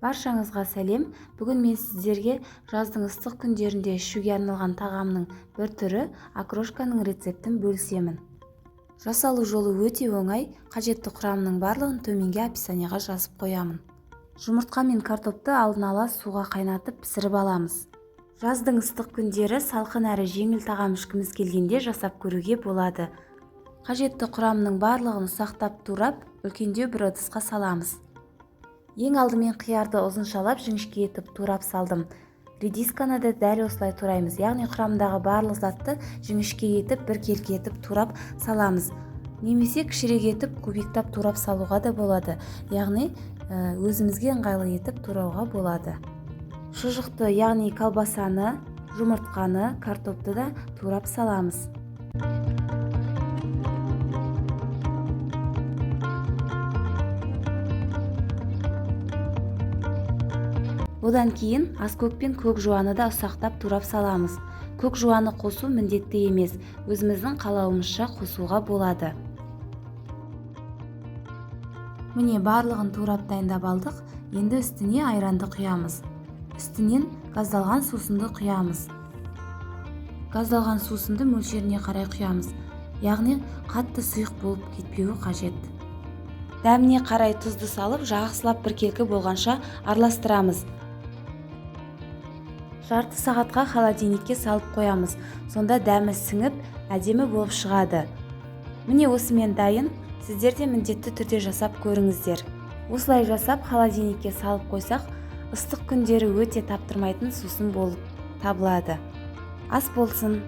Баршаңызға сәлем. Бүгін мен сіздерге жаздың ыстық күндерінде ішуге арналған тағамның бір түрі окрошканың рецептін бөлісемін. Жасалу жолы өте оңай, қажетті құрамның барлығын төменге описанияға жазып қоямын. Жұмыртқа мен картопты алдын ала суға қайнатып пісіріп аламыз. Жаздың ыстық күндері салқын әрі жеңіл тағам ішкіміз келгенде жасап көруге болады. Қажетті құрамның барлығын ұсақтап турап, үлкендеу бір ыдысқа саламыз. Ең алдымен қиярды ұзыншалап жіңішке етіп турап салдым. Редисканы да дәл осылай тураймыз, яғни құрамындағы барлық затты жіңішке етіп бір келке етіп турап саламыз. Немесе кішірек етіп кубиктап турап салуға да болады, яғни өзімізге ыңғайлы етіп турауға болады. Шұжықты, яғни колбасаны, жұмыртқаны, картопты да турап саламыз. Одан кейін аскөк пен көк жуаны да ұсақтап турап саламыз. Көк жуаны қосу міндетті емес, өзіміздің қалауымызша қосуға болады. Міне барлығын турап дайындап алдық. Енді үстіне айранды құямыз. Үстінен газдалған сусынды құямыз. Газдалған сусынды мөлшеріне қарай құямыз, яғни қатты сұйық болып кетпеуі қажет. Дәміне қарай тұзды салып, жақсылап бір келкі болғанша араластырамыз. Жарты сағатқа холодильникке салып қоямыз. Сонда дәмі сіңіп, әдемі болып шығады. Міне осымен дайын. Сіздер де міндетті түрде жасап көріңіздер. Осылай жасап холодильникке салып қойсақ, ыстық күндері өте таптырмайтын сусын болып табылады. Ас болсын!